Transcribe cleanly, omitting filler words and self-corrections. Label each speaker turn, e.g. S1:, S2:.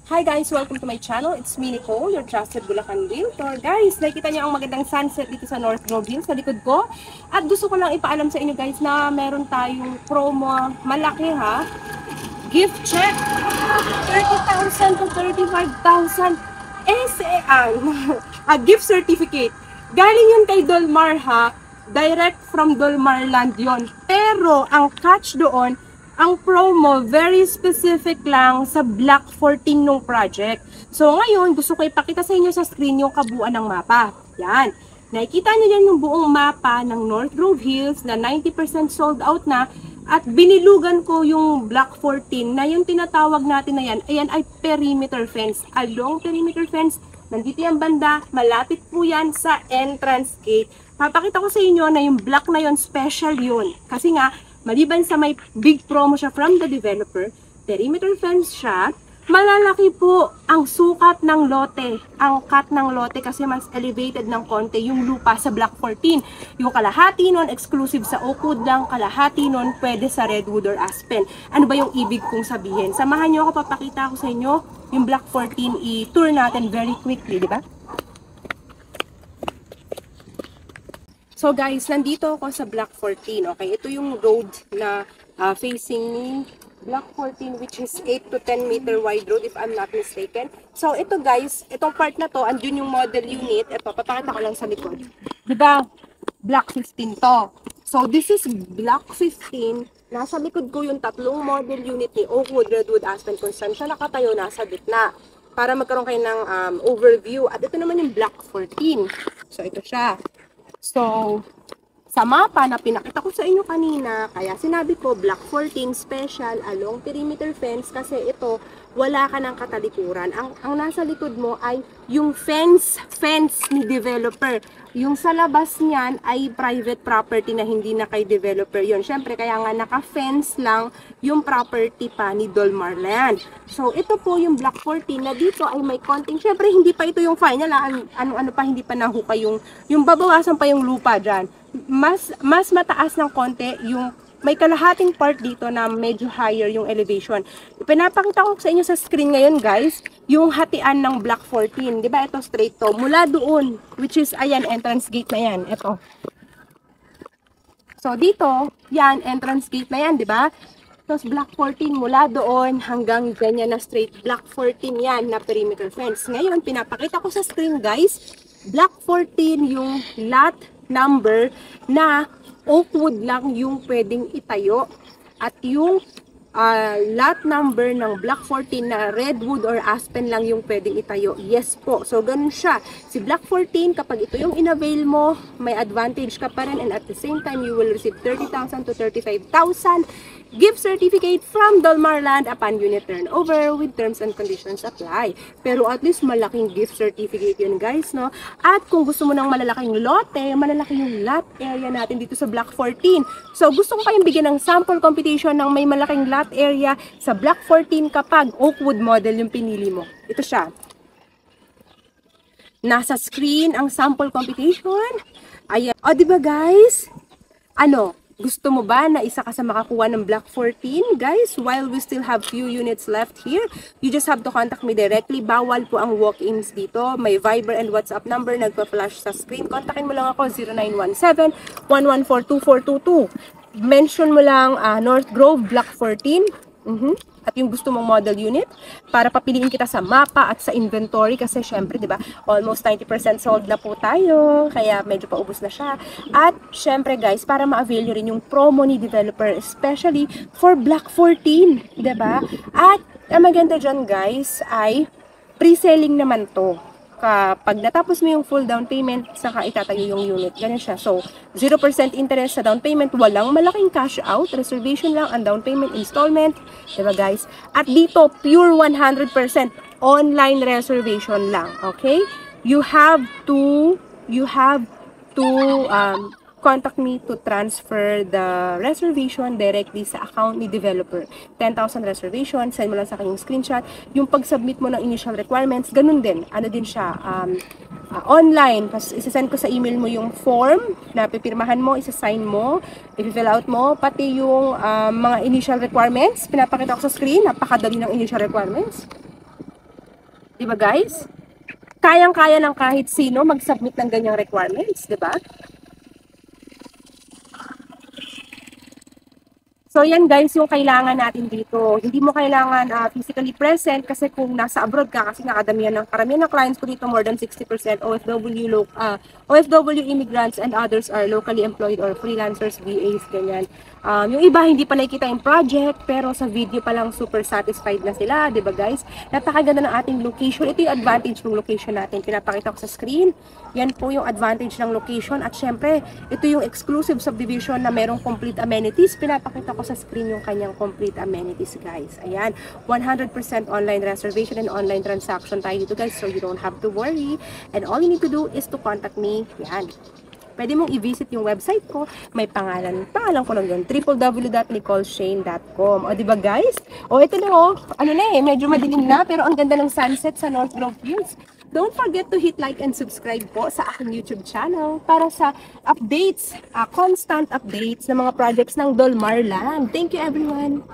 S1: Hi guys! Welcome to my channel. It's me, Nicole, your trusted Bulacan Realtor. Guys, nakikita niyo ang magandang sunset dito sa North Grove Hills sa likod ko. At gusto ko lang ipaalam sa inyo guys na meron tayong promo malaki ha. Gift check! 30,000 to 35,000 SAN. Gift certificate. Galing yun kay Dolmar ha. Direct from Dolmar Land yon. Pero ang catch doon, ang promo, very specific lang sa Block 14 nung project. So ngayon, gusto ko ipakita sa inyo sa screen yung kabuuan ng mapa. Yan. Nakikita nyo yan yung buong mapa ng North Grove Hills na 90% sold out na. At binilugan ko yung Block 14 na yung tinatawag natin na yan. Ayan ay perimeter fence. Along perimeter fence, nandito yung banda. Malapit po yan sa entrance gate. Papakita ko sa inyo na yung block na yon special yun. Kasi nga, maliban sa may big promo siya from the developer, perimeter fence siya, malalaki po ang sukat ng lote, ang cut ng lote kasi mas elevated ng konti yung lupa sa Block 14. Yung kalahati nun, exclusive sa Oakwood lang, kalahati nun, pwede sa Redwood or Aspen. Ano ba yung ibig kong sabihin? Samahan nyo ako, papakita ko sa inyo yung Block 14, i-tour natin very quickly, di ba? So guys, nandito ako sa Block 14, okay? Ito yung road na facing Block 14 which is 8 to 10 meter wide road if I'm not mistaken. So ito guys, itong part na to, andun yung model unit. Ito, papakita ko lang sa likod. Diba? Block 15 to. So this is Block 15. Nasa likod ko yung tatlong model unit ni Oakwood, Redwood, Aspen, kung saan siya nakatayo, nasa gitna. Para magkaroon kayo ng overview. At ito naman yung Block 14. So ito siya. So, sa mapa na pinakita ko sa inyo kanina, kaya sinabi ko Block 14 special along perimeter fence kasi ito, wala ka ng katalikuran. Ang nasa likod mo ay yung fence ni developer. Yung sa labas niyan ay private property na hindi na kay developer yon. Siyempre, kaya nga naka-fence lang yung property pa ni Dolmar Land. So, ito po yung Block 14 na dito ay may konting, siyempre, hindi pa ito yung final. Ano pa, hindi pa nahuka yung babawasan pa yung lupa dyan. Mas mataas ng konti yung may kalahating part dito na medyo higher yung elevation. Pinapakita ko sa inyo sa screen ngayon guys, yung hatian ng Block 14. Diba ito straight to? Mula doon, which is, ayan, entrance gate na yan. Ito. So dito, yan, entrance gate na yan, diba? Tapos Block 14, mula doon hanggang ganyan na straight. Block 14 yan na perimeter fence. Ngayon, pinapakita ko sa screen guys, Block 14 yung lot number na Oakwood lang yung pwedeng itayo at yung lot number ng Block 14 na Redwood or Aspen lang yung pwedeng itayo. Yes po. So, ganun siya. Si Block 14, kapag ito yung inavail mo, may advantage ka pa rin and at the same time, you will receive 30,000 to 35,000 gift certificate from Dolmar Land upon unit turnover with terms and conditions apply. Pero at least malaking gift certificate yun guys, no? At kung gusto mo ng malalaking lote, malalaki yung lot area natin dito sa Block 14. So gusto ko kayong bigyan ng sample computation ng may malaking lot area sa Block 14 kapag Oakwood model yung pinili mo. Ito siya. Nasa screen ang sample computation. Ayan. O diba guys? Ano? Gusto mo ba na isa ka sa makakuha ng Block 14? Guys, while we still have few units left here, you just have to contact me directly. Bawal po ang walk-ins dito. May Viber and WhatsApp number nagpa-flash sa screen. Kontakin mo lang ako 0917-114-2422. Mention mo lang North Grove Block 14. At yung gusto mong model unit para papiliin kita sa mapa at sa inventory kasi syempre, 'di ba? Almost 90% sold na po tayo. Kaya medyo paubos na siya. At syempre, guys, para ma-avail nyo rin yung promo ni developer especially for Block 14, 'di ba? At ang maganda diyan, guys, ay pre-selling naman 'to. Kapag natapos mo yung full down payment, saka itatayo yung unit. Ganun siya. So, 0% interest sa down payment. Walang malaking cash out. Reservation lang ang down payment installment. Diba guys? At dito, pure 100% online reservation lang. Okay? You have to contact me to transfer the reservation directly sa account ni developer. 10,000 reservation, send mo lang sa akin yung screenshot. Yung pag-submit mo ng initial requirements, ganun din. Ano din siya, online. Tapos isasend ko sa email mo yung form na pipirmahan mo, isasign mo, i-fill out mo, pati yung mga initial requirements. Pinapakita ko sa screen, napakadali ng initial requirements. Di ba guys? Kayang-kaya ng kahit sino mag-submit ng ganyang requirements, di ba? So yan guys, yung kailangan natin dito. Hindi mo kailangan physically present kasi kung nasa abroad ka, kasi nakadamihan ng karamihan ng clients ko dito, more than 60% OFW immigrants and others are locally employed or freelancers, VAs, ganyan. Yung iba hindi pa nakikita yung project pero sa video pa lang super satisfied na sila, 'di ba guys? Napakaganda ng ating location. Ito yung advantage ng location natin. Pinapakita ko sa screen. Yan po yung advantage ng location at syempre, ito yung exclusive subdivision na merong complete amenities. Pinapakita ko sa screen yung kanyang complete amenities, guys. Ayan, 100% online reservation and online transaction tayo dito, guys, so you don't have to worry. And all you need to do is to contact me. Yan. Pwede mong i-visit yung website ko. May pangalan ko lang yun, www.nicoleshane.com. O, diba guys? O, ito na ano na medyo madilim na, pero ang ganda ng sunset sa North Grove Hills. Don't forget to hit like and subscribe po sa aking YouTube channel para sa updates, constant updates ng mga projects ng Dolmarland. Thank you everyone!